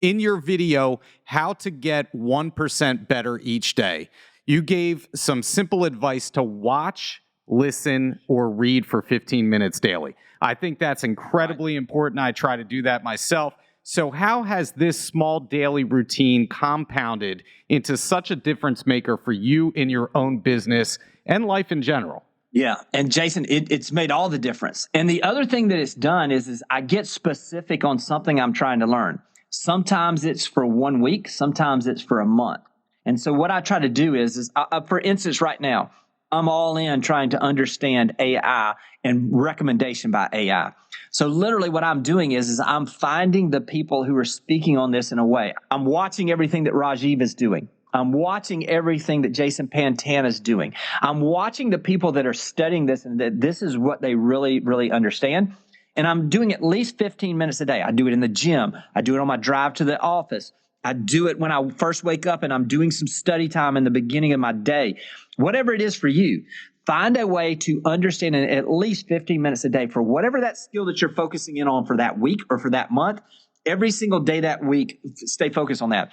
In your video, How to Get 1% Better Each Day, you gave some simple advice to watch, listen, or read for 15 minutes daily. I think that's incredibly important. I try to do that myself. So how has this small daily routine compounded into such a difference maker for you in your own business and life in general? Yeah. And Jason, it's made all the difference. And the other thing that it's done is I get specific on something I'm trying to learn. Sometimes it's for 1 week. Sometimes it's for a month. And so what I try to do is for instance, right now, I'm all in trying to understand AI and recommendation by AI. So literally what I'm doing is I'm finding the people who are speaking on this in a way. I'm watching everything that Rajiv is doing. I'm watching everything that Jason Pantana is doing. I'm watching the people that are studying this and that this is what they really, really understand. And I'm doing at least 15 minutes a day. I do it in the gym. I do it on my drive to the office. I do it when I first wake up and I'm doing some study time in the beginning of my day. Whatever it is for you, find a way to understand in at least 15 minutes a day for whatever that skill that you're focusing in on for that week or for that month. Every single day that week, stay focused on that.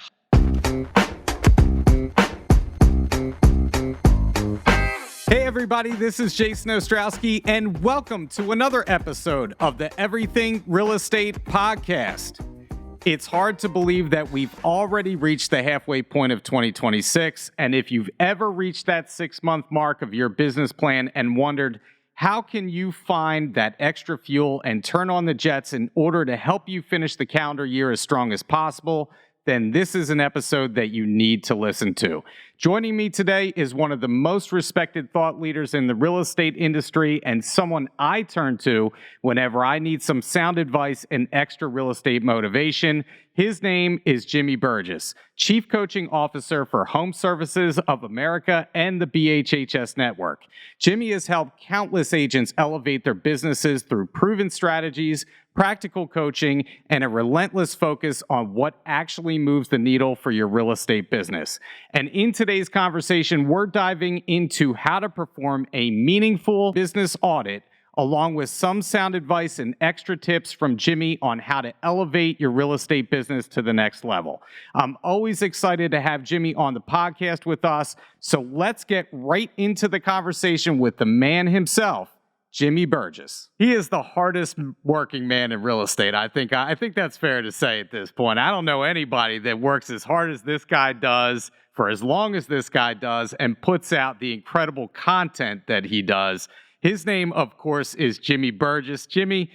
Hey everybody, this is Jason Ostrowsky, and welcome to another episode of the Everything Real Estate Podcast. It's hard to believe that we've already reached the halfway point of 2026, and if you've ever reached that 6-month mark of your business plan and wondered, how can you find that extra fuel and turn on the jets in order to help you finish the calendar year as strong as possible, then this is an episode that you need to listen to. Joining me today is one of the most respected thought leaders in the real estate industry and someone I turn to whenever I need some sound advice and extra real estate motivation. His name is Jimmy Burgess, Chief Coaching Officer for HomeServices of America and the BHHS Network. Jimmy has helped countless agents elevate their businesses through proven strategies, practical coaching, and a relentless focus on what actually moves the needle for your real estate business. And in today's conversation, we're diving into how to perform a meaningful business audit, along with some sound advice and extra tips from Jimmy on how to elevate your real estate business to the next level. I'm always excited to have Jimmy on the podcast with us, so let's get right into the conversation with the man himself, Jimmy Burgess. He is the hardest working man in real estate. I think that's fair to say at this point. I don't know anybody that works as hard as this guy does for as long as this guy does and puts out the incredible content that he does. His name, of course, is Jimmy Burgess. Jimmy,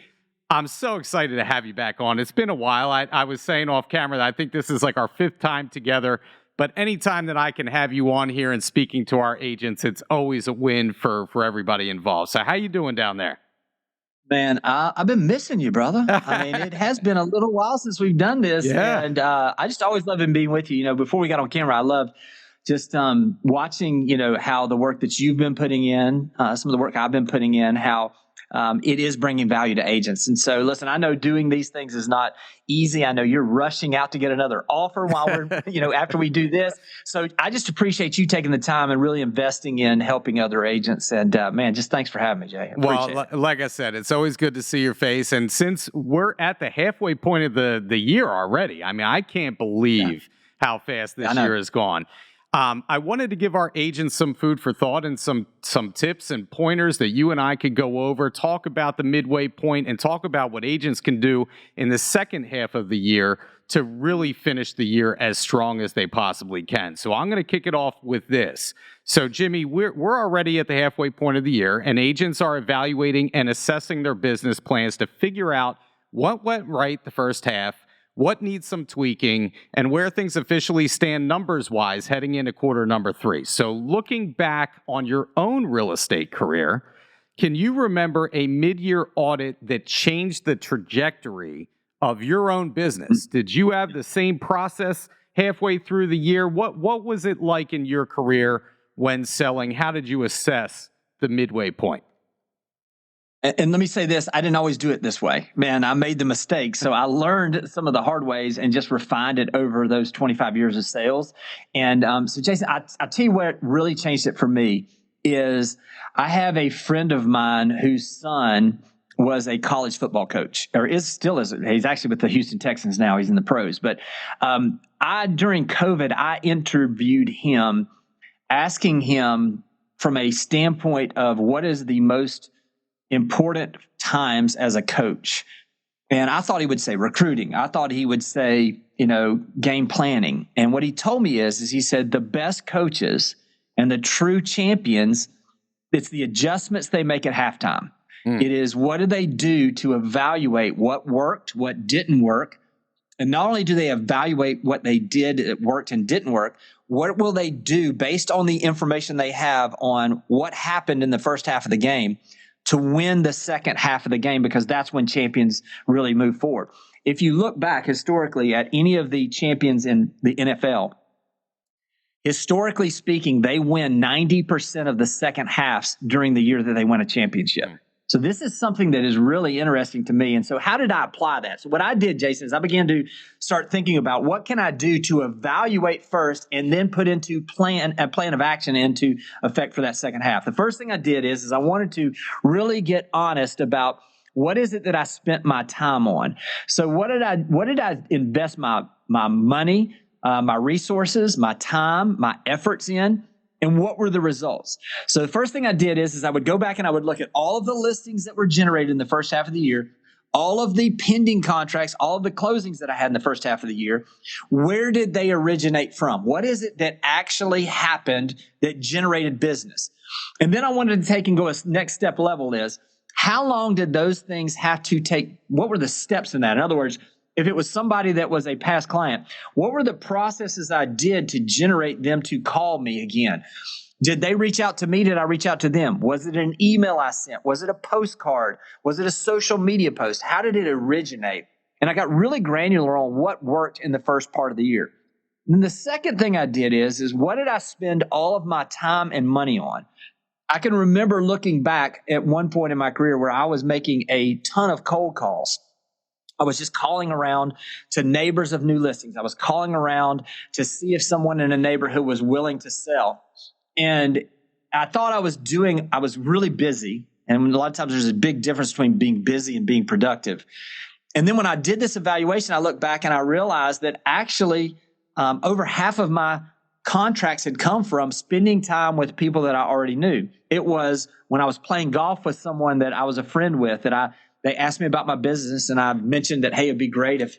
I'm so excited to have you back on. It's been a while. I was saying off camera that I think this is like our 5th time together. But anytime that I can have you on here and speaking to our agents, it's always a win for everybody involved. So how you doing down there? Man, I've been missing you, brother. I mean, it has been a little while since we've done this. Yeah. And I just always love being with you. You know, before we got on camera, I loved just watching, how the work that you've been putting in, some of the work I've been putting in, how it is bringing value to agents. And so, listen, I know doing these things is not easy. I know you're rushing out to get another offer while we're, after we do this. So I just appreciate you taking the time and really investing in helping other agents. And man, just thanks for having me, Jay. Well, like I said, it's always good to see your face. And since we're at the halfway point of the year already, I mean, I can't believe how fast this year has gone. I wanted to give our agents some food for thought and some tips and pointers that you and I could go over, talk about the midway point, and talk about what agents can do in the second half of the year to really finish the year as strong as they possibly can. So I'm going to kick it off with this. So Jimmy, we're already at the halfway point of the year, and agents are evaluating and assessing their business plans to figure out what went right the first half, what needs some tweaking, and where things officially stand numbers-wise heading into quarter number 3. So looking back on your own real estate career, can you remember a mid-year audit that changed the trajectory of your own business? Did you have the same process halfway through the year? What was it like in your career when selling? How did you assess the midway point? And let me say this, I didn't always do it this way. Man, I made the mistake. So I learned some of the hard ways and just refined it over those 25 years of sales. And so Jason, I'll tell you what really changed it for me is I have a friend of mine whose son was a college football coach, or still is. He's actually with the Houston Texans now. He's in the pros. But during COVID, I interviewed him, asking him from a standpoint of what is the most important times as a coach. And I thought he would say recruiting. I thought he would say, game planning. And what he told me is he said the best coaches and the true champions, it's the adjustments they make at halftime. It is what do they do to evaluate what worked, what didn't work. And not only do they evaluate what they did that worked and didn't work, what will they do based on the information they have on what happened in the first half of the game to win the second half of the game, because that's when champions really move forward. If you look back historically at any of the champions in the NFL, historically speaking, they win 90% of the second halves during the year that they win a championship. So this is something that is really interesting to me. And so how did I apply that? So what I did, Jason, is I began to start thinking about what can I do to evaluate first and then put into a plan of action into effect for that second half. The first thing I did is I wanted to really get honest about what is it that I spent my time on. So what did I invest my money, my resources, my time, my efforts in? And what were the results? So the first thing I did is I would go back and I would look at all of the listings that were generated in the first half of the year, all of the pending contracts, all of the closings that I had in the first half of the year. Where did they originate from? What is it that actually happened that generated business? And then I wanted to take and go a next step level is, how long did those things have to take? What were the steps in that? In other words, if it was somebody that was a past client, what were the processes I did to generate them to call me again? Did they reach out to me? Did I reach out to them? Was it an email I sent? Was it a postcard? Was it a social media post? How did it originate? And I got really granular on what worked in the first part of the year. And then the second thing I did is what did I spend all of my time and money on? I can remember looking back at one point in my career where I was making a ton of cold calls. I was just calling around to neighbors of new listings. I was calling around to see if someone in a neighborhood was willing to sell. And I thought I was really busy. And a lot of times there's a big difference between being busy and being productive. And then when I did this evaluation, I looked back and I realized that actually over half of my contracts had come from spending time with people that I already knew. It was when I was playing golf with someone that I was a friend with that they asked me about my business, and I mentioned that, hey, it'd be great if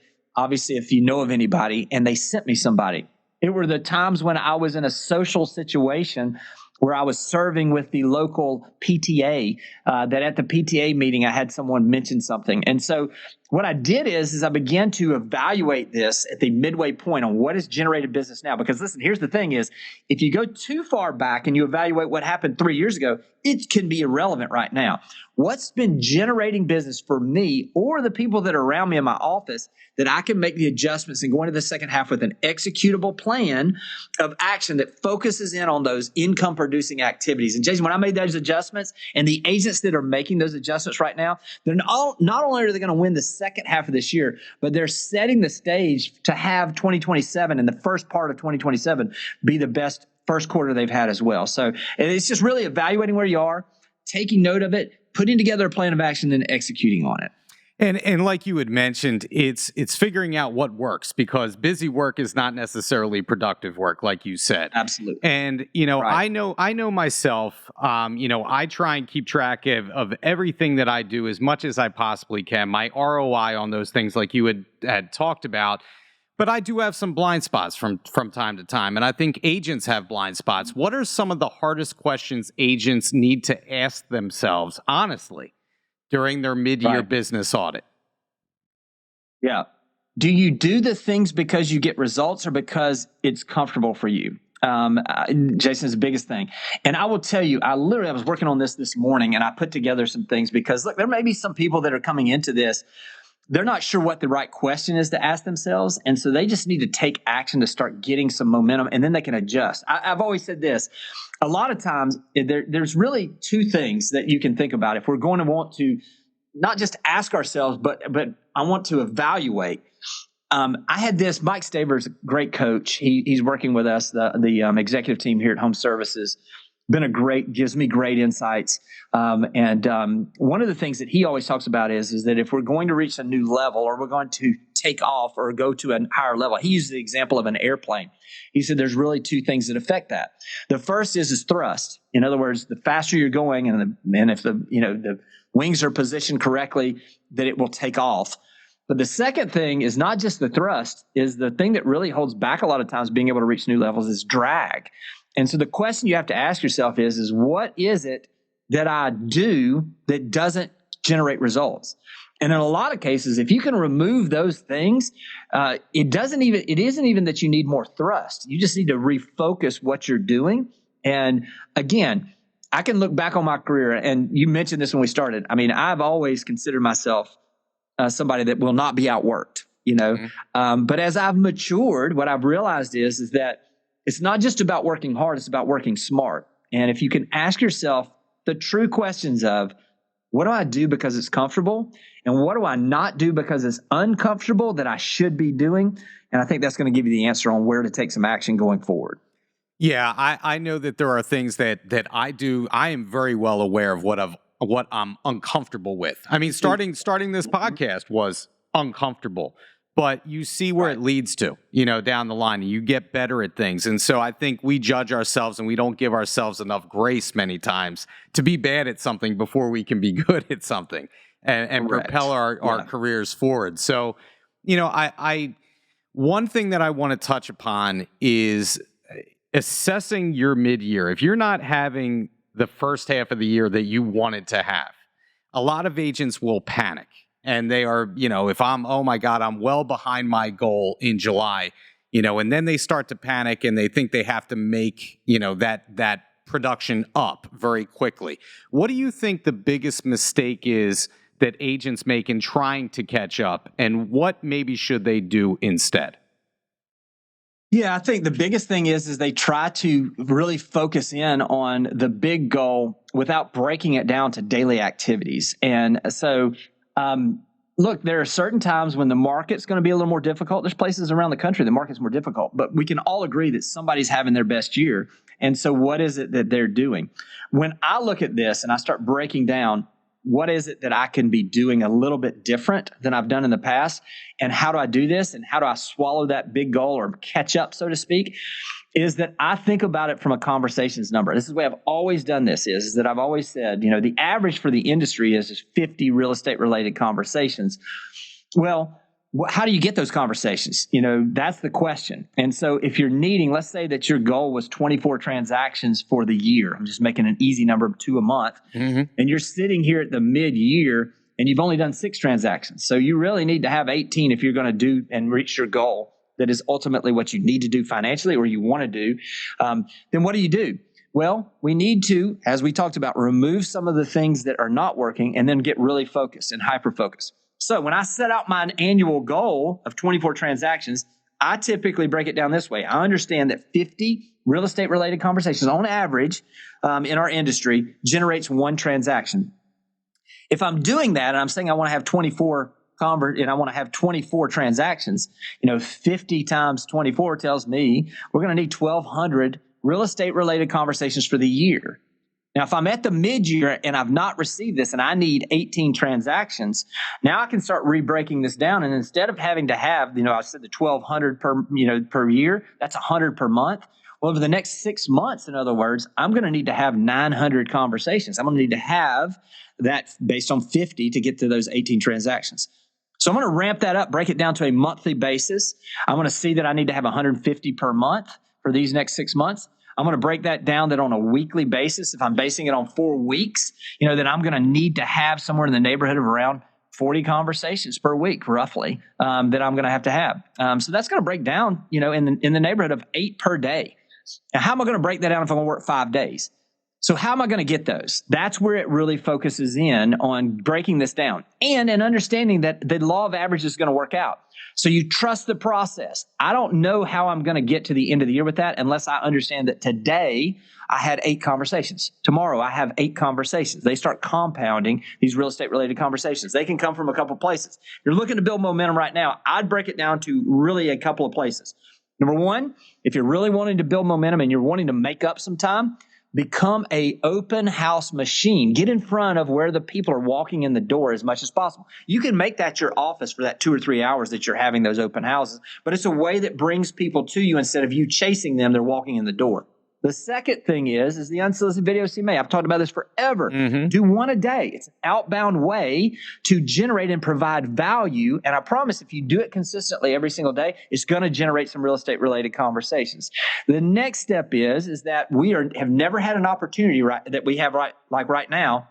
you know of anybody, and they sent me somebody. It were the times when I was in a social situation where I was serving with the local PTA, that at the PTA meeting, I had someone mention something. And so what I did is I began to evaluate this at the midway point on what has generated business now. Because listen, here's the thing is, if you go too far back and you evaluate what happened 3 years ago, it can be irrelevant right now. What's been generating business for me or the people that are around me in my office that I can make the adjustments and go into the second half with an executable plan of action that focuses in on those income producing activities. And Jason, when I made those adjustments, and the agents that are making those adjustments right now, they're not only are they going to win the second half of this year, but they're setting the stage to have 2027 and the first part of 2027 be the best first quarter they've had as well. So it's just really evaluating where you are, taking note of it, putting together a plan of action, and executing on it. And like you had mentioned, it's figuring out what works, because busy work is not necessarily productive work, like you said. Absolutely. And right. I know myself. I try and keep track of everything that I do as much as I possibly can. My ROI on those things, like you had talked about. But I do have some blind spots from time to time, and I think agents have blind spots. What are some of the hardest questions agents need to ask themselves, honestly, during their mid-year business audit? Yeah. Do you do the things because you get results or because it's comfortable for you? Jason, is the biggest thing. And I will tell you, I was working on this morning, and I put together some things because, look, there may be some people that are coming into this, they're not sure what the right question is to ask themselves. And so they just need to take action to start getting some momentum, and then they can adjust. I've always said this. A lot of times there's really two things that you can think about. If we're going to want to not just ask ourselves, but I want to evaluate. I had this, Mike Staver's a great coach. He's working with us, the executive team here at HomeServices. gives me great insights. One of the things that he always talks about is that if we're going to reach a new level or we're going to take off or go to a higher level, he used the example of an airplane. He said there's really two things that affect that. The first is thrust. In other words, the faster you're going and if the wings are positioned correctly, that it will take off. But the second thing is not just the thrust, is the thing that really holds back a lot of times being able to reach new levels is drag. And so the question you have to ask yourself is what is it that I do that doesn't generate results? And in a lot of cases, if you can remove those things, it isn't even that you need more thrust. You just need to refocus what you're doing. And again, I can look back on my career, and you mentioned this when we started. I mean, I've always considered myself somebody that will not be outworked, Mm-hmm. But as I've matured, what I've realized is that it's not just about working hard, it's about working smart. And if you can ask yourself the true questions of, what do I do because it's comfortable? And what do I not do because it's uncomfortable that I should be doing? And I think that's going to give you the answer on where to take some action going forward. Yeah, I know that there are things that I do. I am very well aware of what I'm uncomfortable with. I mean, starting this podcast was uncomfortable, but you see where it leads to, down the line, and you get better at things. And so I think we judge ourselves and we don't give ourselves enough grace many times to be bad at something before we can be good at something and propel our careers forward. So, one thing that I want to touch upon is assessing your mid-year. If you're not having the first half of the year that you wanted to have, a lot of agents will panic. And they are, if oh my God, I'm well behind my goal in July, and then they start to panic and they think they have to make, that production up very quickly. What do you think the biggest mistake is that agents make in trying to catch up, and what maybe should they do instead? Yeah, I think the biggest thing is they try to really focus in on the big goal without breaking it down to daily activities. And so, look, there are certain times when the market's going to be a little more difficult. There's places around the country the market's more difficult, but we can all agree that somebody's having their best year. And so what is it that they're doing? When I look at this and I start breaking down, what is it that I can be doing a little bit different than I've done in the past? And how do I do this? And how do I swallow that big goal or catch up, so to speak? Is that I think about it from a conversations number. This is the way I've always done this is that I've always said, the average for the industry is 50 real estate related conversations. Well, how do you get those conversations? That's the question. And so if you're needing, let's say that your goal was 24 transactions for the year. I'm just making an easy number of 2 a month. Mm-hmm. And you're sitting here at the mid-year and you've only done 6 transactions. So you really need to have 18 if you're going to do and reach your goal. That is ultimately what you need to do financially or you want to do. Then what do you do? Well, we need to, as we talked about, remove some of the things that are not working and then get really focused and hyper-focused. So when I set out my annual goal of 24 transactions, I typically break it down this way. I understand that 50 real estate related conversations on average in our industry generates 1 transaction. If I'm doing that and I'm saying I want to have 24 transactions, 50 times 24 tells me we're going to need 1,200 real estate related conversations for the year. Now, if I'm at the mid-year and I've not received this and I need 18 transactions, now I can start re-breaking this down. And instead of having to have, I said the 1,200 per year, that's 100 per month. Well, over the next 6 months, in other words, I'm going to need to have 900 conversations. I'm going to need to have that based on 50 to get to those 18 transactions. So I'm going to ramp that up, break it down to a monthly basis. I'm going to see that I need to have 150 per month for these next 6 months. I'm going to break that down that on a weekly basis. If I'm basing it on 4 weeks, then I'm going to need to have somewhere in the neighborhood of around 40 conversations per week, roughly, that I'm going to have. So that's going to break down, in the neighborhood of 8 per day. Now, how am I going to break that down if I'm going to work 5 days? So how am I going to get those? That's where it really focuses in on breaking this down and understanding that the law of averages is going to work out. So you trust the process. I don't know how I'm going to get to the end of the year with that unless I understand that today I had 8 conversations. Tomorrow I have 8 conversations. They start compounding these real estate related conversations. They can come from a couple places. If you're looking to build momentum right now, I'd break it down to really a couple of places. Number one, if you're really wanting to build momentum and you're wanting to make up some time, Become a open house machine. Get in front of where the people are walking in the door as much as possible. You can make that your office for that 2 or 3 hours that you're having those open houses, but it's a way that brings people to you instead of you chasing them. They're walking in the door. The second thing is the unsolicited video CMA. I've talked about this forever. Do one a day. It's an outbound way to generate and provide value. And I promise if you do it consistently every single day, it's going to generate some real estate related conversations. The next step is that we have never had an opportunity that we have right now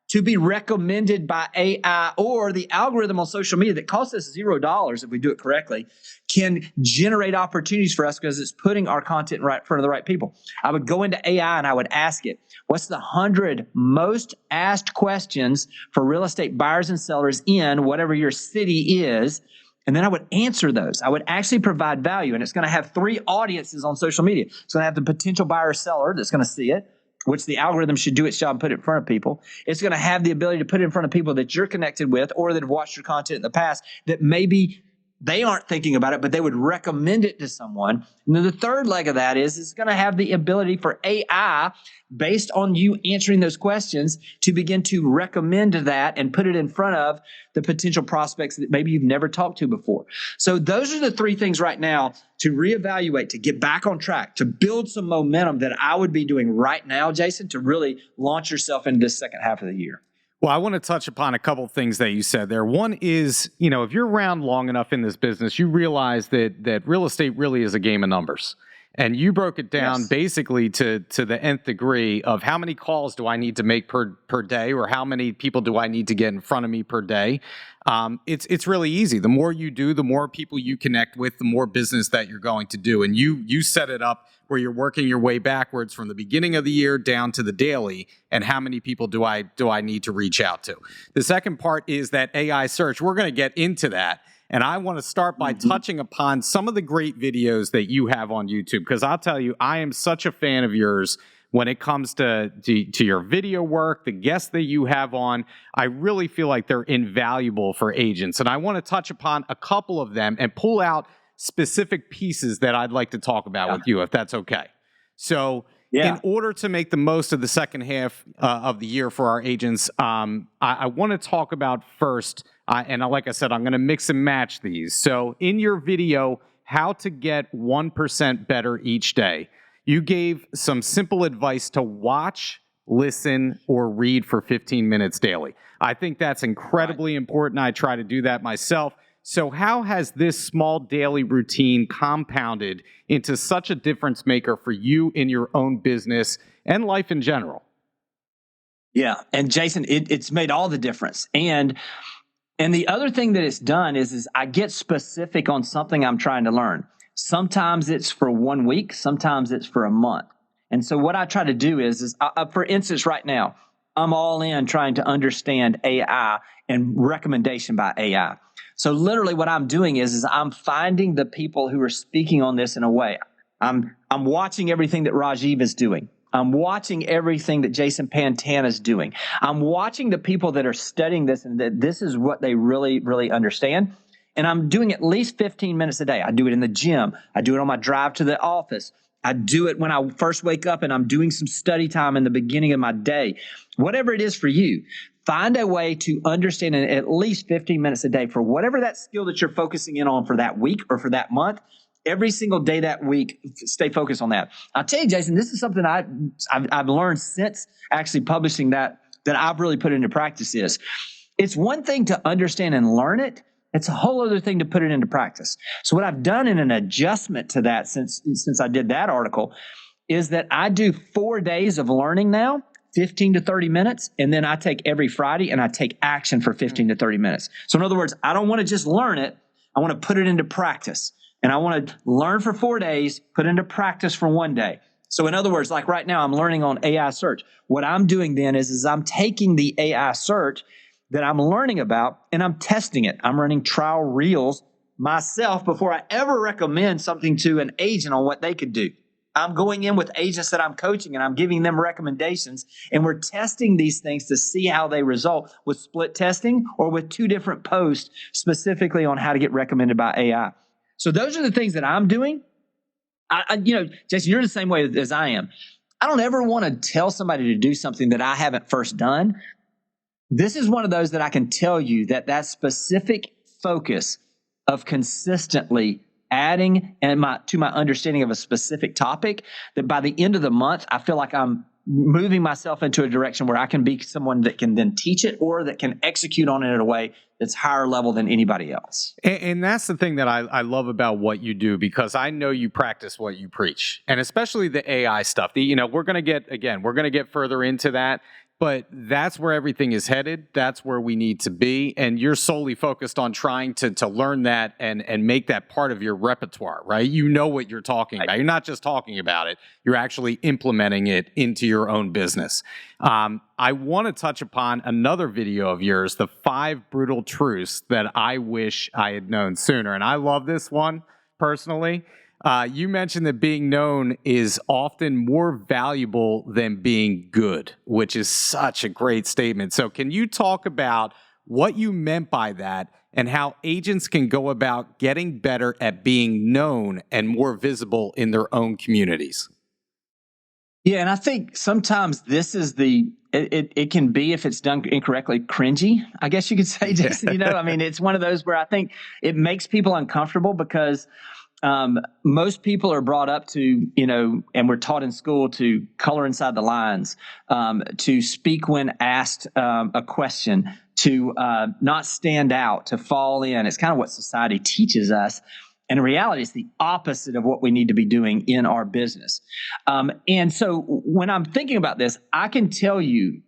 to be recommended by AI or the algorithm on social media that costs us $0 if we do it correctly, can generate opportunities for us because it's putting our content right in front of the right people. I would go into AI and I would ask it, what's the 100 most asked questions for real estate buyers and sellers in whatever your city is? And then I would answer those. I would actually provide value. And it's going to have 3 audiences on social media. It's going to have the potential buyer or seller that's going to see it, which the algorithm should do its job and put it in front of people. It's going to have the ability to put it in front of people that you're connected with or that have watched your content in the past that maybe they aren't thinking about it, but they would recommend it to someone. And then the third leg of that is it's going to have the ability for AI, based on you answering those questions, to begin to recommend that and put it in front of the potential prospects that maybe you've never talked to before. So those are the 3 things right now to reevaluate, to get back on track, to build some momentum that I would be doing right now, Jason, to really launch yourself into this second half of the year. Well, I want to touch upon a couple of things that you said there. One is, if you're around long enough in this business, you realize that real estate really is a game of numbers. And you broke it down basically to the nth degree of how many calls do I need to make per day, or how many people do I need to get in front of me per day. It's really easy. The more you do, the more people you connect with, the more business that you're going to do. And you set it up where you're working your way backwards from the beginning of the year down to the daily, and how many people do I need to reach out to. The second part is that AI search. We're going to get into that. And I want to start by touching upon some of the great videos that you have on YouTube, because I'll tell you, I am such a fan of yours when it comes to your video work, the guests that you have on. I really feel like they're invaluable for agents. And I want to touch upon a couple of them and pull out specific pieces that I'd like to talk about with you, if that's okay. So in order to make the most of the second half of the year for our agents, I want to talk about first, and like I said, I'm going to mix and match these. So in your video, how to get 1% better each day, you gave some simple advice to watch, listen, or read for 15 minutes daily. I think that's incredibly important. I try to do that myself. So how has this small daily routine compounded into such a difference maker for you in your own business and life in general? Yeah. And Jason, it's made all the difference. And the other thing that it's done is I get specific on something I'm trying to learn. Sometimes it's for 1 week, sometimes it's for a month. And so what I try to do is for instance, right now, I'm all in trying to understand AI and recommendation by AI. So literally what I'm doing is I'm finding the people who are speaking on this in a way. I'm watching everything that Rajiv is doing. I'm watching everything that Jason Pantana is doing. I'm watching the people that are studying this and that this is what they really, really understand. And I'm doing at least 15 minutes a day. I do it in the gym. I do it on my drive to the office. I do it when I first wake up and I'm doing some study time in the beginning of my day. Whatever it is for you, find a way to understand in at least 15 minutes a day for whatever that skill that you're focusing in on for that week or for that month. Every single day that week, stay focused on that. I'll tell you, Jason, this is something I've learned since actually publishing that I've really put into practice. It's one thing to understand and learn it. It's a whole other thing to put it into practice. So what I've done in an adjustment to that since I did that article is that I do 4 days of learning now, 15 to 30 minutes, and then I take every Friday and I take action for 15 to 30 minutes. So in other words, I don't want to just learn it. I want to put it into practice. And I want to learn for 4 days, put into practice for 1 day. So in other words, like right now, I'm learning on AI search. What I'm doing then is I'm taking the AI search that I'm learning about and I'm testing it. I'm running trial reels myself before I ever recommend something to an agent on what they could do. I'm going in with agents that I'm coaching and I'm giving them recommendations, and we're testing these things to see how they result with split testing or with 2 different posts specifically on how to get recommended by AI. So those are the things that I'm doing. Jason, you're the same way as I am. I don't ever want to tell somebody to do something that I haven't first done. This is one of those that I can tell you that specific focus of consistently adding to my understanding of a specific topic, that by the end of the month, I feel like I'm moving myself into a direction where I can be someone that can then teach it or that can execute on it in a way that's higher level than anybody else. And that's the thing that I love about what you do, because I know you practice what you preach, and especially the AI stuff. We're going to get further into that. But that's where everything is headed. That's where we need to be. And you're solely focused on trying to learn that and make that part of your repertoire, right? You know what you're talking about. You're not just talking about it. You're actually implementing it into your own business. I want to touch upon another video of yours, the 5 brutal truths that I wish I had known sooner. And I love this one personally. You mentioned that being known is often more valuable than being good, which is such a great statement. So can you talk about what you meant by that and how agents can go about getting better at being known and more visible in their own communities? Yeah, and I think sometimes this is it can be, if it's done incorrectly, cringy, I guess you could say, Jason. It's one of those where I think it makes people uncomfortable because most people are brought up to, and we're taught in school to color inside the lines, to speak when asked a question, to not stand out, to fall in. It's kind of what society teaches us. And in reality, it's the opposite of what we need to be doing in our business. And so when I'm thinking about this, I can tell you,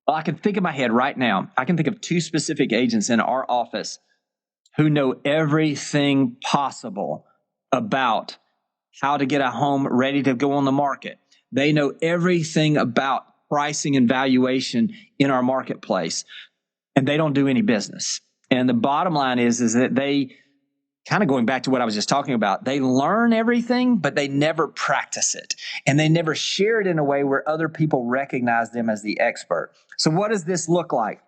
I can think in my head right now, I can think of 2 specific agents in our office who know everything possible about how to get a home ready to go on the market. They know everything about pricing and valuation in our marketplace, and they don't do any business. And the bottom line is that they, kind of going back to what I was just talking about, they learn everything, but they never practice it. And they never share it in a way where other people recognize them as the expert. So what does this look like?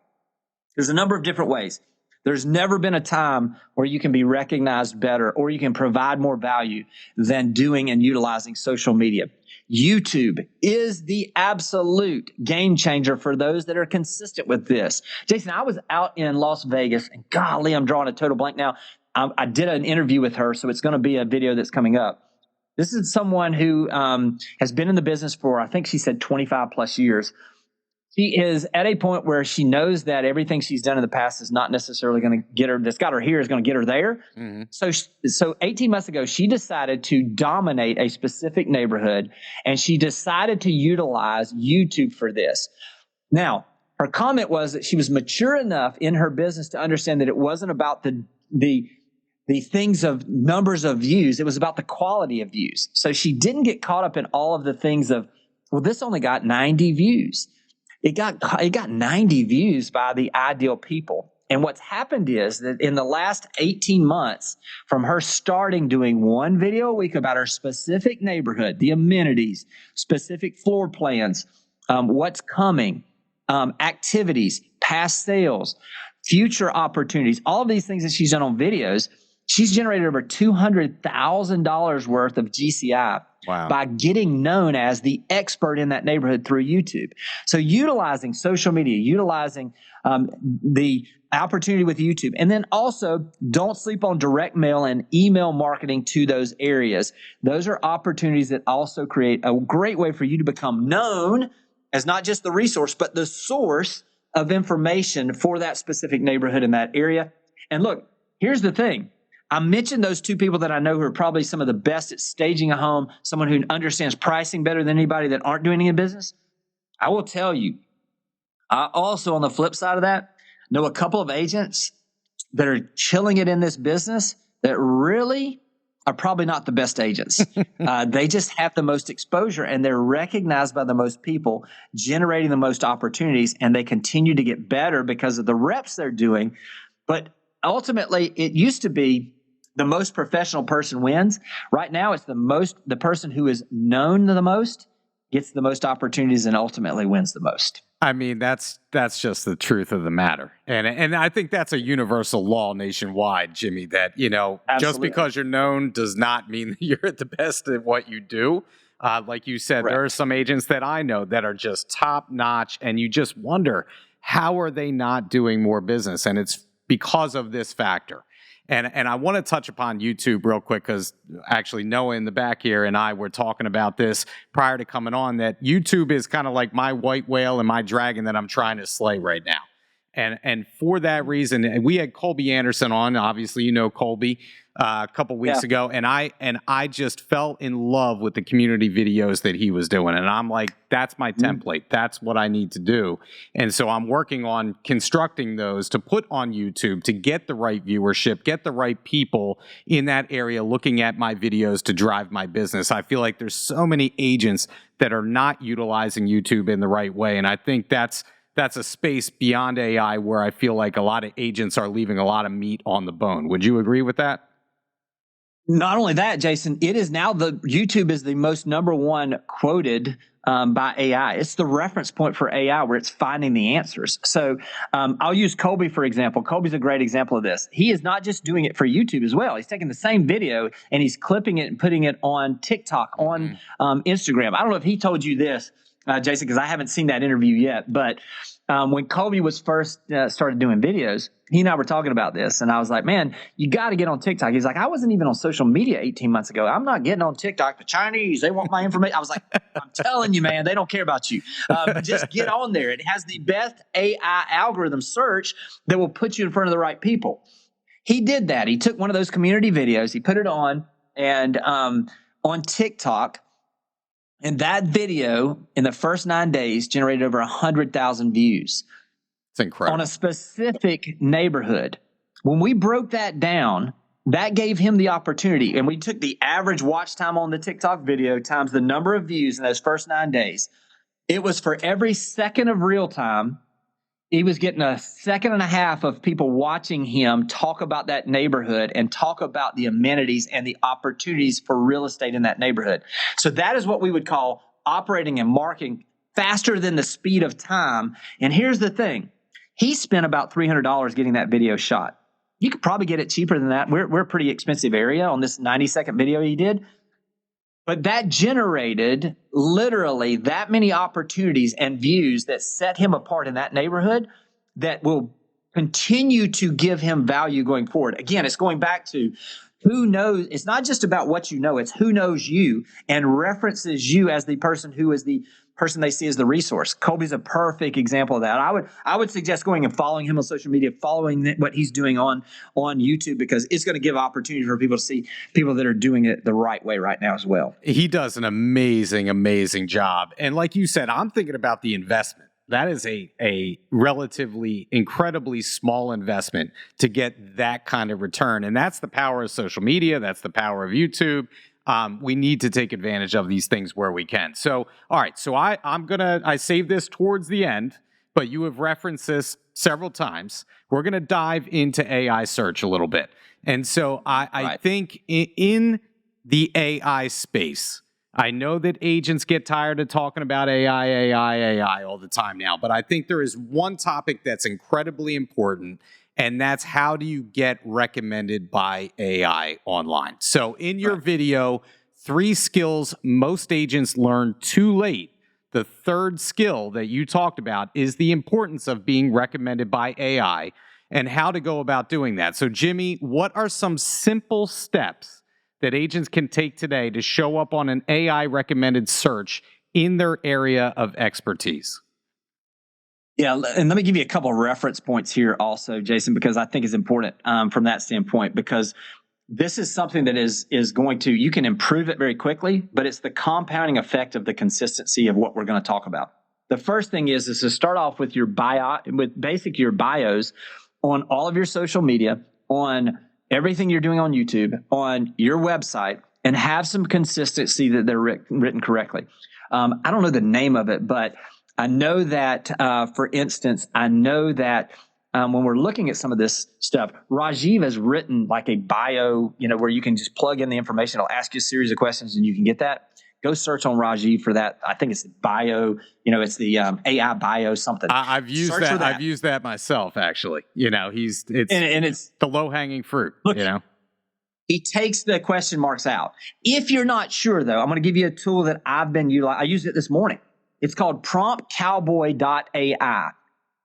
There's a number of different ways. There's never been a time where you can be recognized better or you can provide more value than doing and utilizing social media. YouTube is the absolute game changer for those that are consistent with this. Jason, I was out in Las Vegas, and golly, I'm drawing a total blank now. I did an interview with her, so it's going to be a video that's coming up. This is someone who has been in the business for, I think she said 25 plus years. She is at a point where she knows that everything she's done in the past is not necessarily going to get her, that's got her here, is going to get her there. Mm-hmm. So 18 months ago, she decided to dominate a specific neighborhood, and she decided to utilize YouTube for this. Now, her comment was that she was mature enough in her business to understand that it wasn't about the things of numbers of views. It was about the quality of views. So she didn't get caught up in all of the things of, well, this only got 90 views. It got 90 views by the ideal people. And what's happened is that in the last 18 months, from her starting doing 1 video a week about her specific neighborhood, the amenities, specific floor plans, what's coming, activities, past sales, future opportunities, all of these things that she's done on videos, she's generated over $200,000 worth of GCI. Wow. By getting known as the expert in that neighborhood through YouTube. So utilizing social media, utilizing the opportunity with YouTube, and then also don't sleep on direct mail and email marketing to those areas. Those are opportunities that also create a great way for you to become known as not just the resource, but the source of information for that specific neighborhood in that area. And look, here's the thing. I mentioned those 2 people that I know who are probably some of the best at staging a home, someone who understands pricing better than anybody that aren't doing any business. I will tell you, I also, on the flip side of that, know a couple of agents that are killing it in this business that really are probably not the best agents. They just have the most exposure, and they're recognized by the most people, generating the most opportunities, and they continue to get better because of the reps they're doing. But ultimately, it used to be the most professional person wins. Right now, it's the person who is known the most gets the most opportunities and ultimately wins the most. I mean, that's just the truth of the matter. And I think that's a universal law nationwide, Jimmy, that, Absolutely. Just because you're known does not mean that you're at the best at what you do. Like you said, Correct. there are some agents that I know that are just top notch, and you just wonder, how are they not doing more business? And it's because of this factor. And I want to touch upon YouTube real quick, because actually Noah in the back here and I were talking about this prior to coming on, that YouTube is kind of like my white whale and my dragon that I'm trying to slay right now. And for that reason, and we had Colby Anderson on. Obviously, you know Colby a couple weeks ago, and I just fell in love with the community videos that he was doing, and I'm like, that's my template. That's what I need to do, and so I'm working on constructing those to put on YouTube to get the right viewership, get the right people in that area looking at my videos to drive my business. I feel like there's so many agents that are not utilizing YouTube in the right way, and I think that's a space beyond AI where I feel like a lot of agents are leaving a lot of meat on the bone. Would you agree with that? Not only that, Jason, it is now YouTube is the most number one quoted by AI. It's the reference point for AI where it's finding the answers. So I'll use Colby, for example. Colby's a great example of this. He is not just doing it for YouTube as well. He's taking the same video and he's clipping it and putting it on TikTok, on Instagram. I don't know if he told you this, Jason, because I haven't seen that interview yet. But when Colby was first started doing videos, he and I were talking about this, and I was like, man, you got to get on TikTok. He's like, I wasn't even on social media 18 months ago. I'm not getting on TikTok. The Chinese, they want my information. I was like, I'm telling you, man, they don't care about you. But just get on there. It has the best AI algorithm search that will put you in front of the right people. He did that. He took one of those community videos, he put it on, and on TikTok. And that video in the first 9 days generated over 100,000 views. It's incredible. On a specific neighborhood. When we broke that down, that gave him the opportunity. And we took the average watch time on the TikTok video times the number of views in those first 9 days. It was for every second of real time, he was getting a second and a half of people watching him talk about that neighborhood and talk about the amenities and the opportunities for real estate in that neighborhood. So that is what we would call operating and marketing faster than the speed of time. And here's the thing. He spent about $300 getting that video shot. You could probably get it cheaper than that. We're a pretty expensive area on this 90-second video he did. But that generated literally that many opportunities and views that set him apart in that neighborhood that will continue to give him value going forward. Again, it's going back to who knows. It's not just about what you know. It's who knows you and references you as the person who is the person they see as the resource. Colby's a perfect example of that. I would suggest going and following him on social media, following what he's doing on YouTube, because it's going to give opportunity for people to see people that are doing it the right way right now as well. He does an amazing, amazing job. And like you said, I'm thinking about the investment. That is a relatively incredibly small investment to get that kind of return. And that's the power of social media. That's the power of YouTube. We need to take advantage of these things where we can. So, all right. So I saved this towards the end, but you have referenced this several times. We're going to dive into AI search a little bit. And so I think in the AI space, I know that agents get tired of talking about AI all the time now, but I think there is one topic that's incredibly important, and that's how do you get recommended by AI online. So in your video, 3 skills most agents learn too late. The third skill that you talked about is the importance of being recommended by AI and how to go about doing that. So Jimmy, what are some simple steps that agents can take today to show up on an AI recommended search in their area of expertise? Yeah, and let me give you a couple of reference points here also, Jason, because I think it's important from that standpoint, because this is something that is going to, you can improve it very quickly, but it's the compounding effect of the consistency of what we're going to talk about. The first thing is to start off with your your bios on all of your social media, on everything you're doing on YouTube, on your website, and have some consistency that they're written correctly. I don't know the name of it, but I know that, for instance, when we're looking at some of this stuff, Rajiv has written like a bio, where you can just plug in the information. It'll ask you a series of questions and you can get that. Go search on Rajiv for that. I think it's bio, it's the AI bio something. I've used that. I've used that myself, actually. It's the low-hanging fruit, He takes the question marks out. If you're not sure, though, I'm going to give you a tool that I've been utilizing. I used it this morning. It's called promptcowboy.ai.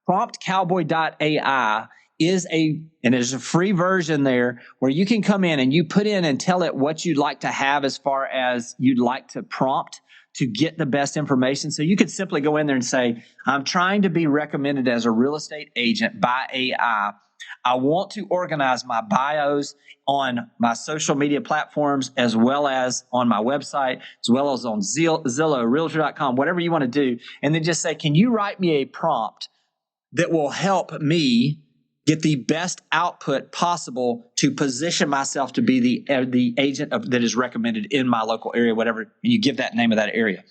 Promptcowboy.ai and there's a free version there where you can come in and you put in and tell it what you'd like to have as far as you'd like to prompt to get the best information. So you could simply go in there and say, I'm trying to be recommended as a real estate agent by AI. I want to organize my bios on my social media platforms as well as on my website, as well as on Zillow, Realtor.com, whatever you want to do. And then just say, can you write me a prompt that will help me get the best output possible to position myself to be the agent that is recommended in my local area, whatever, and you give that name of that area.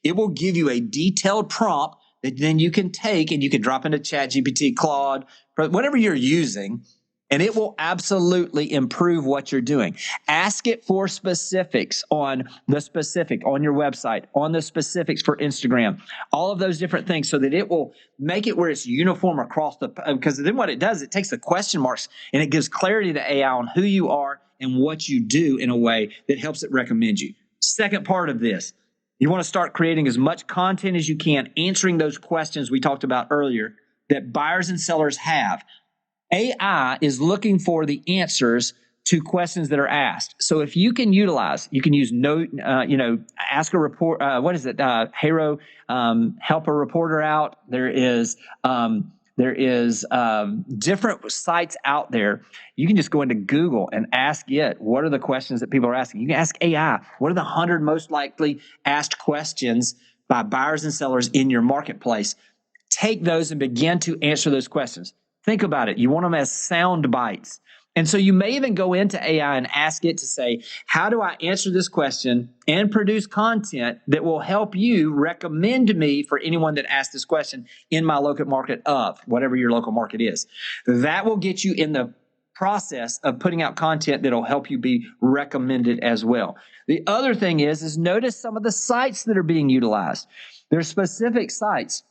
It will give you a detailed prompt that then you can take and you can drop into ChatGPT, Claude, whatever you're using, and it will absolutely improve what you're doing. Ask it for specifics on your website, on the specifics for Instagram, all of those different things so that it will make it where it's uniform across because then what it does, it takes the question marks and it gives clarity to AI on who you are and what you do in a way that helps it recommend you. Second part of this, you want to start creating as much content as you can, answering those questions we talked about earlier that buyers and sellers have. AI is looking for the answers to questions that are asked. So if you can use ask a report. Haro, help a reporter out. There is different sites out there. You can just go into Google and ask it, what are the questions that people are asking? You can ask AI, what are the 100 most likely asked questions by buyers and sellers in your marketplace? Take those and begin to answer those questions. Think about it. You want them as sound bites. And so you may even go into AI and ask it to say, how do I answer this question and produce content that will help you recommend me for anyone that asked this question in my local market of whatever your local market is. That will get you in the process of putting out content that will help you be recommended as well. The other thing is notice some of the sites that are being utilized. There's specific sites.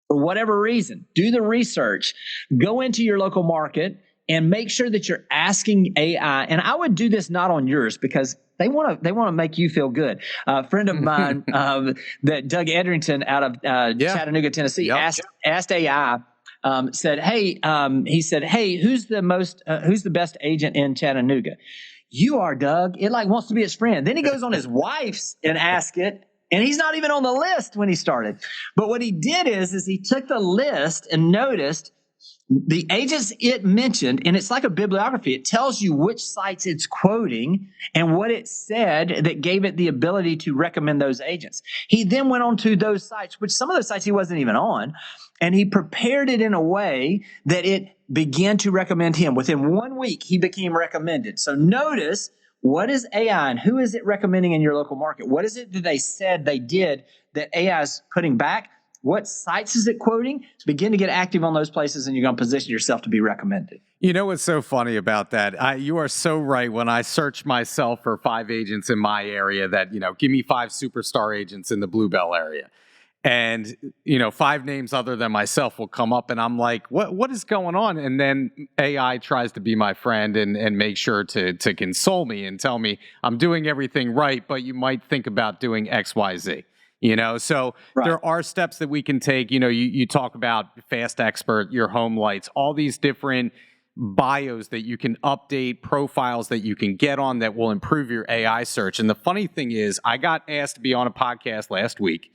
For whatever reason, do the research, go into your local market and make sure that you're asking AI. And I would do this not on yours because they want to make you feel good. A friend of mine, that Doug Edrington out of Chattanooga, Tennessee, asked AI, said, "Hey, who's the best agent in Chattanooga?" You are, Doug. It wants to be his friend. Then he goes on his wife's and asks it. And he's not even on the list when he started. But what he did is he took the list and noticed the agents it mentioned, and it's like a bibliography. It tells you which sites it's quoting and what it said that gave it the ability to recommend those agents. He then went on to those sites, which some of those sites he wasn't even on, and he prepared it in a way that it began to recommend him. Within 1 week, he became recommended. So notice, what is AI and who is it recommending in your local market? What is it that they said they did that AI is putting back? What sites is it quoting? So begin to get active on those places and you're going to position yourself to be recommended. You know what's so funny about that? You are so right. When I search myself for 5 agents in my area that, give me 5 superstar agents in the Bluebell area. And, 5 names other than myself will come up and I'm like, what is going on? And then AI tries to be my friend and make sure to console me and tell me I'm doing everything right, but you might think about doing X, Y, Z. So right. There are steps that we can take. You talk about Fast Expert, your home lights, all these different bios that you can update, profiles that you can get on that will improve your AI search. And the funny thing is, I got asked to be on a podcast last week.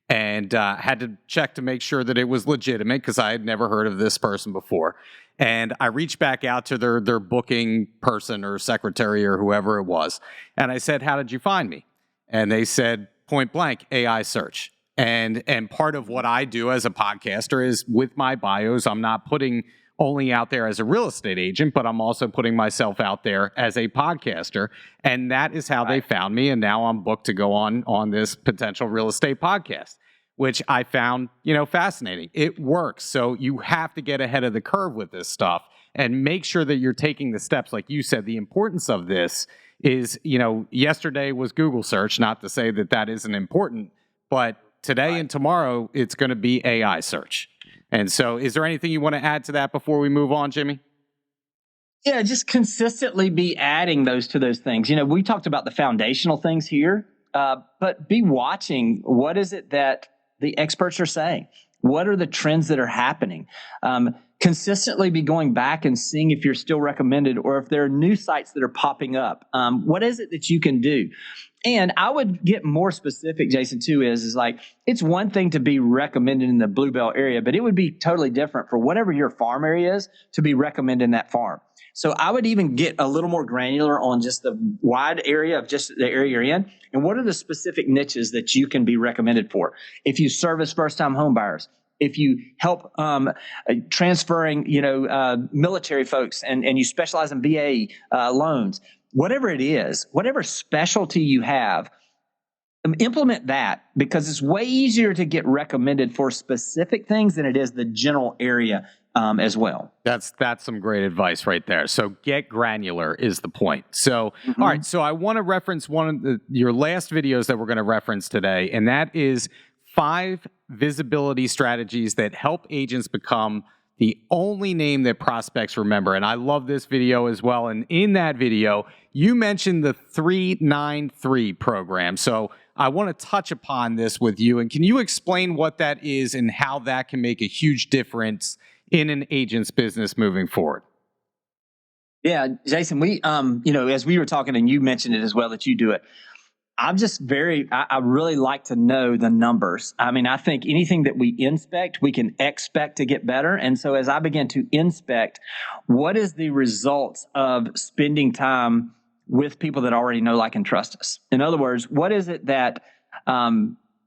And had to check to make sure that it was legitimate because I had never heard of this person before. And I reached back out to their booking person or secretary or whoever it was. And I said, how did you find me? And they said, point blank, AI search. And part of what I do as a podcaster is with my bios, I'm not putting only out there as a real estate agent, but I'm also putting myself out there as a podcaster. And that is how they found me. And now I'm booked to go on this potential real estate podcast, which I found, fascinating. It works. So you have to get ahead of the curve with this stuff and make sure that you're taking the steps. Like you said, the importance of this is, yesterday was Google search, not to say that isn't important, but today and tomorrow, it's going to be AI search. And so is there anything you want to add to that before we move on, Jimmy? Yeah, just consistently be adding those to those things. We talked about the foundational things here, but be watching what is it that the experts are saying? What are the trends that are happening? Consistently be going back and seeing if you're still recommended or if there are new sites that are popping up. What is it that you can do? And I would get more specific, Jason, too, is like, it's one thing to be recommended in the Bluebell area, but it would be totally different for whatever your farm area is to be recommended in that farm. So I would even get a little more granular on just the wide area of just the area you're in. And what are the specific niches that you can be recommended for? If you service first-time home buyers, if you help transferring, military folks and you specialize in VA loans, whatever it is, whatever specialty you have, implement that, because it's way easier to get recommended for specific things than it is the general area as well. That's some great advice right there. So get granular is the point. So, all right. So I want to reference one of your last videos that we're going to reference today, and that is 5 visibility strategies that help agents become the only name that prospects remember. And I love this video as well. And in that video, you mentioned the 393 program. So I want to touch upon this with you. And can you explain what that is and how that can make a huge difference in an agent's business moving forward? Yeah, Jason, we, as we were talking and you mentioned it as well that you do it, I really like to know the numbers. I mean, I think anything that we inspect, we can expect to get better. And so as I begin to inspect, what is the results of spending time with people that already know, like, and trust us? In other words, what is it that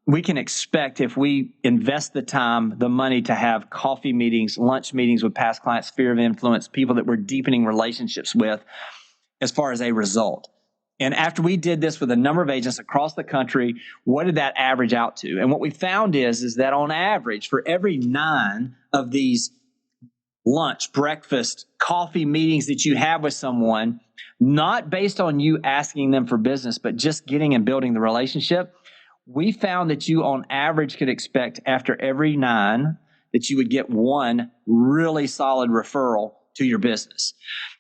we can expect if we invest the time, the money to have coffee meetings, lunch meetings with past clients, sphere of influence, people that we're deepening relationships with as far as a result? And after we did this with a number of agents across the country, what did that average out to? And what we found is that on average, for every 9 of these lunch, breakfast, coffee meetings that you have with someone, not based on you asking them for business, but just getting and building the relationship, we found that you on average could expect after every 9 that you would get 1 really solid referral to your business.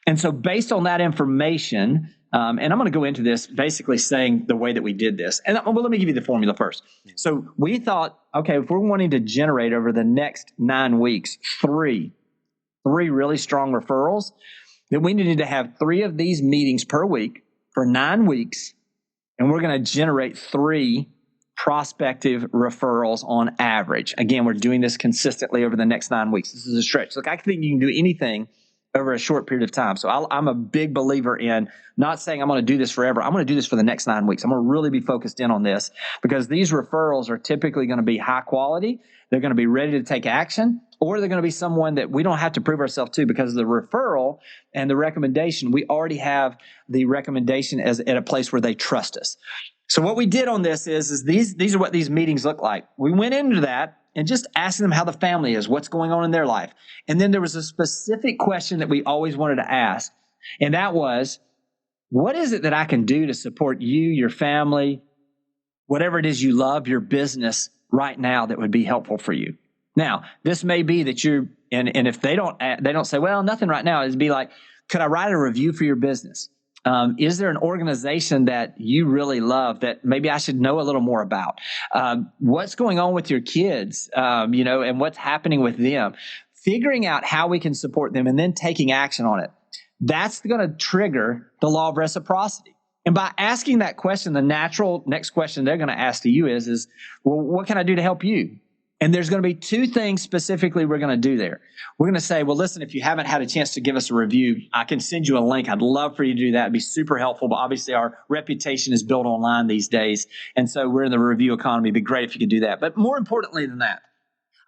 And so based on that information, and I'm going to go into this basically saying the way that we did this. And let me give you the formula first. So we thought, okay, if we're wanting to generate over the next 9 weeks, three really strong referrals, then we needed to have 3 of these meetings per week for 9 weeks. And we're going to generate 3 prospective referrals on average. Again, we're doing this consistently over the next 9 weeks. This is a stretch. Look, I think you can do anything over a short period of time. So I'm a big believer in not saying I'm going to do this forever. I'm going to do this for the next 9 weeks. I'm going to really be focused in on this because these referrals are typically going to be high quality. They're going to be ready to take action, or they're going to be someone that we don't have to prove ourselves to because of the referral and the recommendation. We already have the recommendation as at a place where they trust us. So what we did on this is these are what these meetings look like. We went into that and just asking them how the family is, what's going on in their life. And then there was a specific question that we always wanted to ask, and that was, what is it that I can do to support you, your family, whatever it is you love, your business right now that would be helpful for you? Now, this may be that you're, and if they don't say, well, nothing right now, it'd be like, could I write a review for your business? Is there an organization that you really love that maybe I should know a little more about? What's going on with your kids, and what's happening with them? Figuring out how we can support them and then taking action on it. That's going to trigger the law of reciprocity. And by asking that question, the natural next question they're going to ask to you is, well, what can I do to help you? And there's going to be 2 things specifically we're going to do there. We're going to say, well, listen, if you haven't had a chance to give us a review, I can send you a link. I'd love for you to do that. It'd be super helpful. But obviously, our reputation is built online these days. And so we're in the review economy. It'd be great if you could do that. But more importantly than that,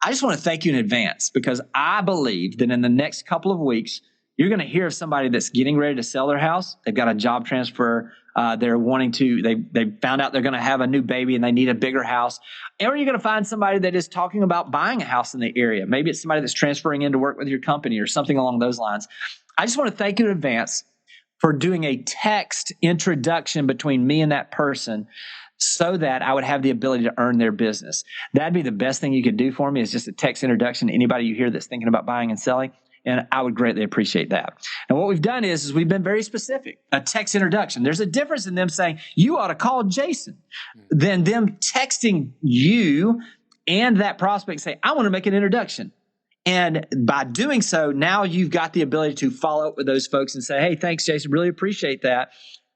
I just want to thank you in advance because I believe that in the next couple of weeks, you're going to hear of somebody that's getting ready to sell their house. They've got a job transfer. They're wanting to, they found out they're going to have a new baby and they need a bigger house. Or you're going to find somebody that is talking about buying a house in the area. Maybe it's somebody that's transferring in to work with your company or something along those lines. I just want to thank you in advance for doing a text introduction between me and that person so that I would have the ability to earn their business. That'd be the best thing you could do for me is just a text introduction to anybody you hear that's thinking about buying and selling. And I would greatly appreciate that. And what we've done is we've been very specific. A text introduction. There's a difference in them saying, you ought to call Jason, than them texting you and that prospect say, I want to make an introduction. And by doing so, now you've got the ability to follow up with those folks and say, hey, thanks, Jason. Really appreciate that.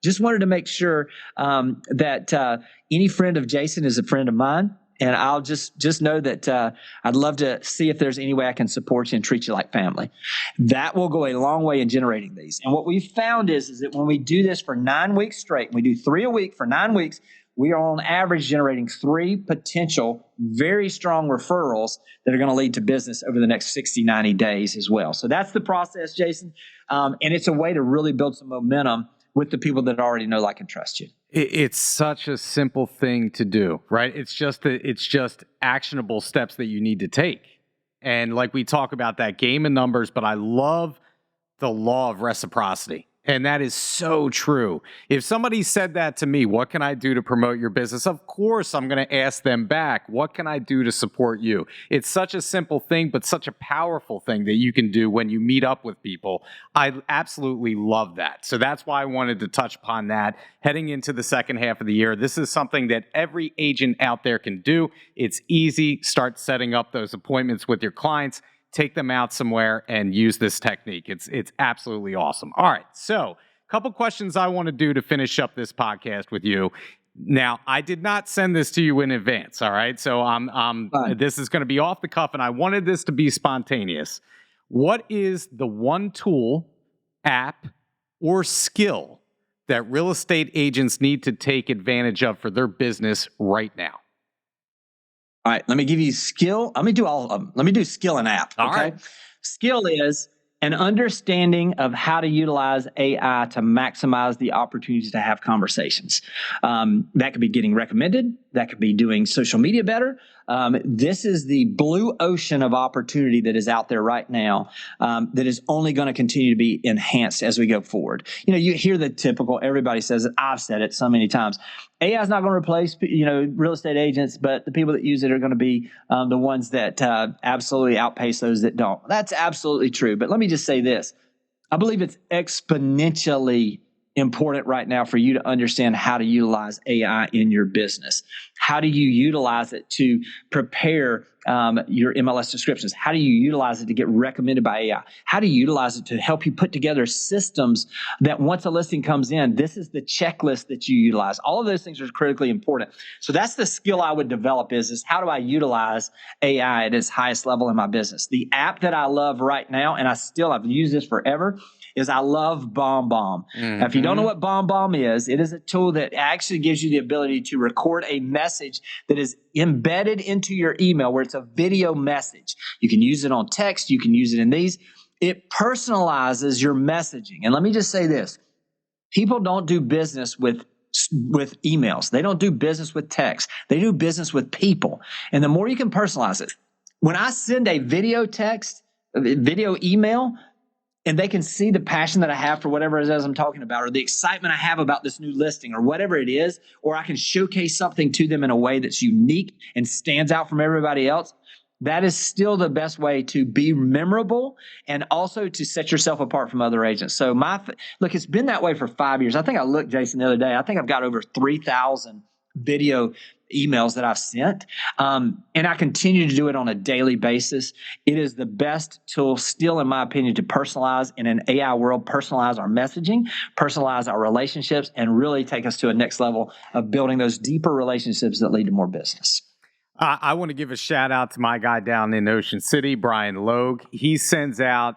Just wanted to make sure that any friend of Jason is a friend of mine. And I'll just know that I'd love to see if there's any way I can support you and treat you like family. That will go a long way in generating these. And what we've found is that when we do this for 9 weeks straight, we do 3 a week for 9 weeks, we are on average generating 3 potential very strong referrals that are going to lead to business over the next 60, 90 days as well. So that's the process, Jason. And it's a way to really build some momentum with the people that already know, like, and trust you. It's such a simple thing to do, right? It's just actionable steps that you need to take. And like we talk about that game of numbers, but I love the law of reciprocity. And that is so true. If somebody said that to me, what can I do to promote your business? Of course, I'm going to ask them back, what can I do to support you? It's such a simple thing, but such a powerful thing that you can do when you meet up with people. I absolutely love that. So that's why I wanted to touch upon that. Heading into the second half of the year, this is something that every agent out there can do. It's easy. Start setting up those appointments with your clients. Take them out somewhere and use this technique. It's absolutely awesome. All right, so a couple questions I want to do to finish up this podcast with you. Now, I did not send this to you in advance, all right? So this is going to be off the cuff, and I wanted this to be spontaneous. What is the one tool, app, or skill that real estate agents need to take advantage of for their business right now? All right, let me give you skill. Let me do all of them. Let me do skill and app. All right. Skill is an understanding of how to utilize AI to maximize the opportunities to have conversations. That could be getting recommended. That could be doing social media better. This is the blue ocean of opportunity that is out there right now that is only going to continue to be enhanced as we go forward. You know, you hear the typical, everybody says it, I've said it so many times. AI is not going to replace, real estate agents, but the people that use it are going to be the ones that absolutely outpace those that don't. That's absolutely true. But let me just say this. I believe it's exponentially important right now for you to understand how to utilize AI in your business. How do you utilize it to prepare your MLS descriptions? How do you utilize it to get recommended by AI? How do you utilize it to help you put together systems that once a listing comes in, this is the checklist that you utilize? All of those things are critically important. So that's the skill I would develop is how do I utilize AI at its highest level in my business? The app that I love right now, and I've used this forever, is I love BombBomb. Now, if you don't know what BombBomb is, it is a tool that actually gives you the ability to record a message that is embedded into your email where it's a video message. You can use it on text. You can use it in these. It personalizes your messaging. And let me just say this. People don't do business with emails. They don't do business with text. They do business with people. And the more you can personalize it. When I send a video email, and they can see the passion that I have for whatever it is I'm talking about, or the excitement I have about this new listing, or whatever it is, or I can showcase something to them in a way that's unique and stands out from everybody else, that is still the best way to be memorable and also to set yourself apart from other agents. So look, it's been that way for 5 years. I think I looked, Jason, the other day. I think I've got over 3,000 video emails that I've sent. And I continue to do it on a daily basis. It is the best tool still, in my opinion, to personalize in an AI world, personalize our messaging, personalize our relationships, and really take us to a next level of building those deeper relationships that lead to more business. I want to give a shout out to my guy down in Ocean City, Brian Logue. He sends out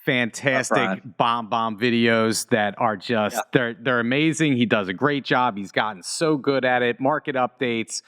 fantastic BombBomb videos that are just, they're amazing. He does a great job. He's gotten so good at it. Market updates,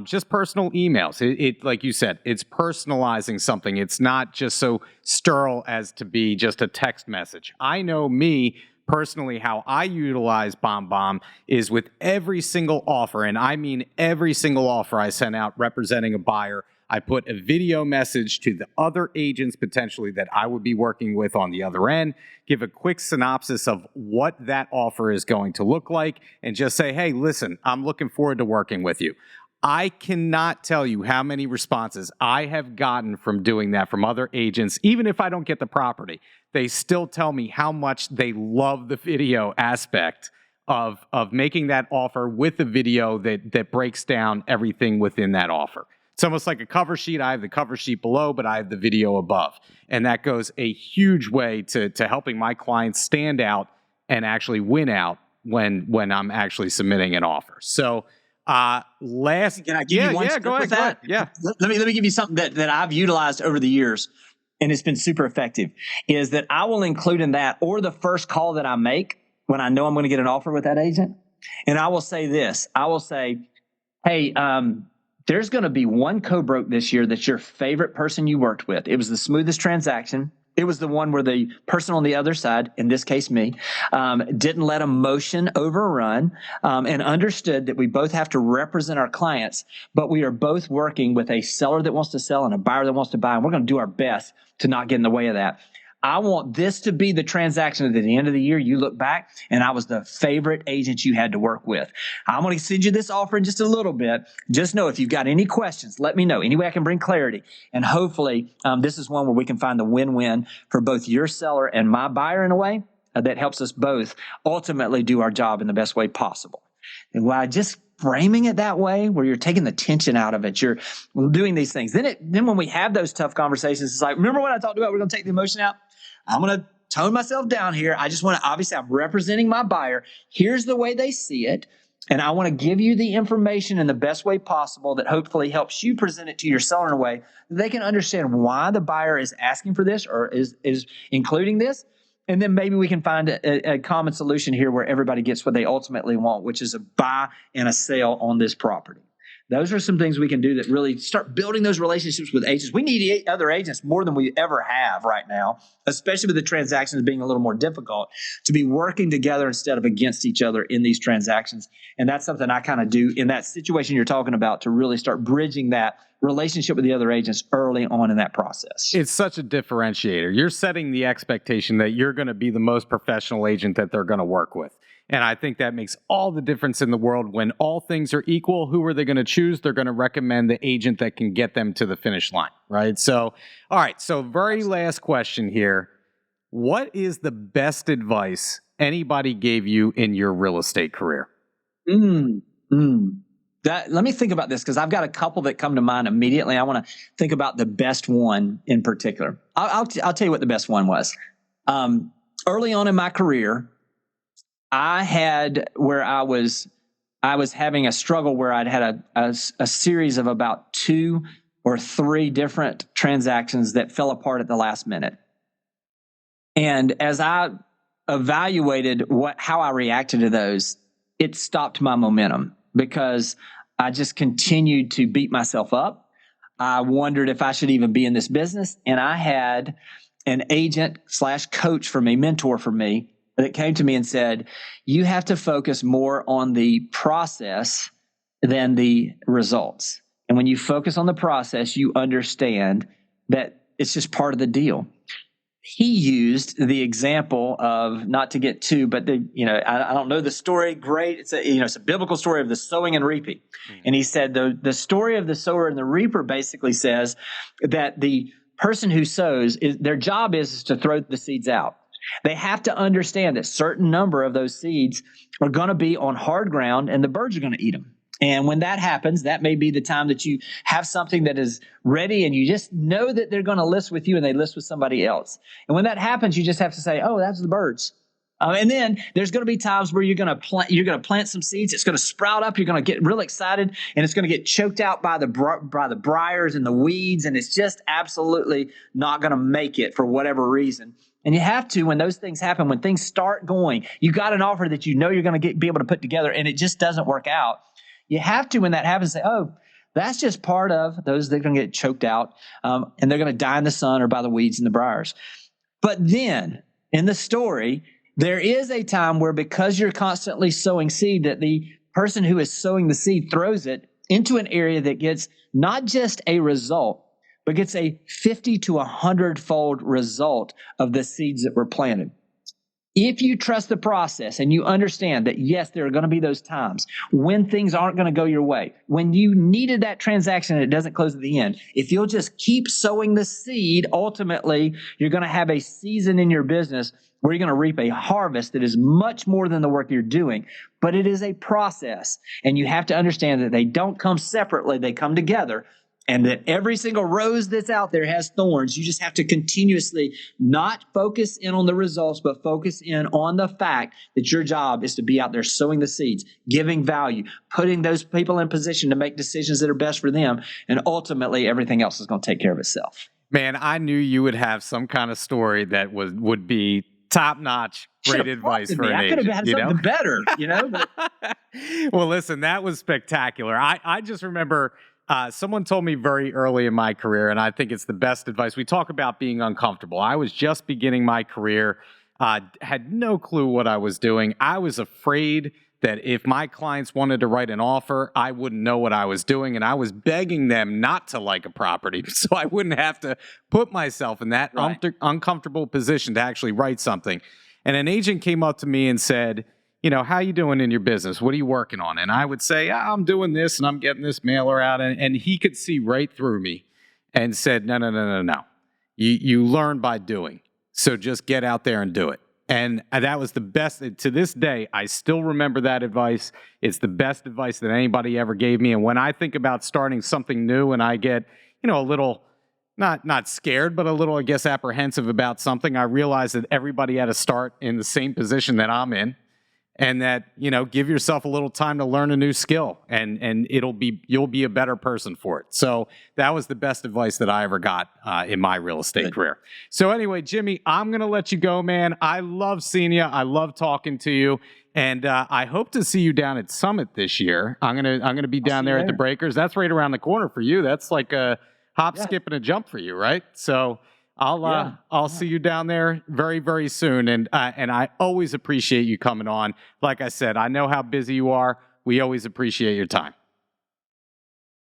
just personal emails. It like you said, it's personalizing something. It's not just so sterile as to be just a text message. I know me personally, how I utilize BombBomb is with every single offer, and I mean every single offer I send out representing a buyer, I put a video message to the other agents potentially that I would be working with on the other end, give a quick synopsis of what that offer is going to look like, and just say, hey, listen, I'm looking forward to working with you. I cannot tell you how many responses I have gotten from doing that from other agents. Even if I don't get the property, they still tell me how much they love the video aspect of making that offer with the video that breaks down everything within that offer. It's almost like a cover sheet. I have the cover sheet below, but I have the video above. And that goes a huge way to helping my clients stand out and actually win out when I'm actually submitting an offer. So last, can I give you one step go with ahead. that? Yeah. Let me give you something that I've utilized over the years, and it's been super effective, is that I will include in that, or the first call that I make when I know I'm going to get an offer with that agent. And I will say this, I will say, hey, there's going to be one co-broke this year that's your favorite person you worked with. It was the smoothest transaction. It was the one where the person on the other side, in this case me, didn't let emotion overrun, and understood that we both have to represent our clients, but we are both working with a seller that wants to sell and a buyer that wants to buy, and we're going to do our best to not get in the way of that. I want this to be the transaction that at the end of the year, you look back and I was the favorite agent you had to work with. I'm going to send you this offer in just a little bit. Just know if you've got any questions, let me know. Any way I can bring clarity. And hopefully this is one where we can find the win-win for both your seller and my buyer in a way that helps us both ultimately do our job in the best way possible. And while just framing it that way, where you're taking the tension out of it, you're doing these things. Then when we have those tough conversations, it's like, remember when I talked about we're going to take the emotion out? I'm going to tone myself down here. I just want to, obviously, I'm representing my buyer. Here's the way they see it. And I want to give you the information in the best way possible that hopefully helps you present it to your seller in a way that they can understand why the buyer is asking for this or is including this. And then maybe we can find a common solution here where everybody gets what they ultimately want, which is a buy and a sale on this property. Those are some things we can do that really start building those relationships with agents. We need other agents more than we ever have right now, especially with the transactions being a little more difficult, to be working together instead of against each other in these transactions. And that's something I kind of do in that situation you're talking about to really start bridging that relationship with the other agents early on in that process. It's such a differentiator. You're setting the expectation that you're going to be the most professional agent that they're going to work with. And I think that makes all the difference in the world. When all things are equal, who are they going to choose? They're going to recommend the agent that can get them to the finish line, right? So, all right. So very last question here. What is the best advice anybody gave you in your real estate career? Let me think about this because I've got a couple that come to mind immediately. I want to think about the best one in particular. I'll tell you what the best one was. Early on in my career, I had where I was having a struggle where I'd had a series of about 2 or 3 different transactions that fell apart at the last minute. And as I evaluated how I reacted to those, it stopped my momentum because I just continued to beat myself up. I wondered if I should even be in this business. And I had an agent / coach for me, mentor for me, that came to me and said, you have to focus more on the process than the results. And when you focus on the process, you understand that it's just part of the deal. He used the example of, not to get too, but I don't know the story. Great. It's a biblical story of the sowing and reaping. Mm-hmm. And he said the story of the sower and the reaper basically says that the person who sows, their job is to throw the seeds out. They have to understand that a certain number of those seeds are going to be on hard ground and the birds are going to eat them. And when that happens, that may be the time that you have something that is ready and you just know that they're going to list with you and they list with somebody else. And when that happens, you just have to say, oh, that's the birds. And then there's going to be times where you're going to plant some seeds. It's going to sprout up. You're going to get real excited and it's going to get choked out by the briars and the weeds. And it's just absolutely not going to make it for whatever reason. And you have to, when those things happen, when things start going, you got an offer that you know you're going to be able to put together and it just doesn't work out. You have to, when that happens, say, oh, that's just part of those that are going to get choked out and they're going to die in the sun or by the weeds and the briars. But then in the story, there is a time where because you're constantly sowing seed, that the person who is sowing the seed throws it into an area that gets not just a result, but gets a 50 to 100-fold result of the seeds that were planted. If you trust the process and you understand that, yes, there are going to be those times when things aren't going to go your way, when you needed that transaction and it doesn't close at the end, if you'll just keep sowing the seed, ultimately, you're going to have a season in your business where you're going to reap a harvest that is much more than the work you're doing. But it is a process, and you have to understand that they don't come separately, they come together. And that every single rose that's out there has thorns. You just have to continuously not focus in on the results, but focus in on the fact that your job is to be out there sowing the seeds, giving value, putting those people in position to make decisions that are best for them. And ultimately, everything else is going to take care of itself. Man, I knew you would have some kind of story that would be top-notch, great advice for an agent. I could have had something better, But... Well, listen, that was spectacular. I just remember... someone told me very early in my career, and I think it's the best advice. We talk about being uncomfortable. I was just beginning my career, had no clue what I was doing. I was afraid that if my clients wanted to write an offer, I wouldn't know what I was doing, and I was begging them not to like a property so I wouldn't have to put myself in that uncomfortable position to actually write something. And an agent came up to me and said, how you doing in your business? What are you working on? And I would say, I'm doing this and I'm getting this mailer out. And he could see right through me and said, no. You learn by doing. So just get out there and do it. And that was the best. To this day, I still remember that advice. It's the best advice that anybody ever gave me. And when I think about starting something new and I get, a little, not scared, but a little, I guess, apprehensive about something, I realize that everybody had to start in the same position that I'm in. And that, give yourself a little time to learn a new skill and you'll be a better person for it. So that was the best advice that I ever got in my real estate career. So anyway, Jimmy, I'm going to let you go, man. I love seeing you. I love talking to you. And I hope to see you down at Summit this year. I'm going to be down there at the Breakers. That's right around the corner for you. That's like a hop, skip, and a jump for you, right? So I'll see you down there very, very soon. And I always appreciate you coming on. Like I said, I know how busy you are. We always appreciate your time.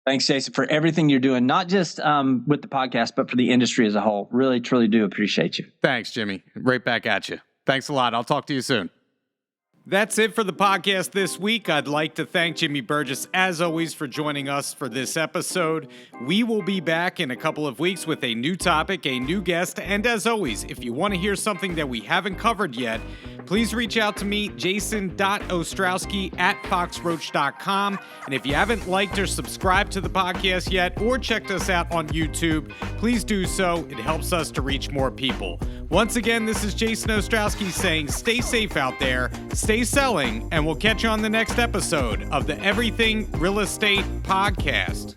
Thanks, Jason, for everything you're doing, not just with the podcast, but for the industry as a whole. Really, truly do appreciate you. Thanks, Jimmy. Right back at you. Thanks a lot. I'll talk to you soon. That's it for the podcast this week. I'd like to thank Jimmy Burgess, as always, for joining us for this episode. We will be back in a couple of weeks with a new topic, a new guest, and as always, if you want to hear something that we haven't covered yet, please reach out to me, jason.ostrowski@foxroach.com. And if you haven't liked or subscribed to the podcast yet or checked us out on YouTube, please do so. It helps us to reach more people. Once again, this is Jason Ostrowsky saying stay safe out there, stay selling, and we'll catch you on the next episode of the Everything Real Estate Podcast.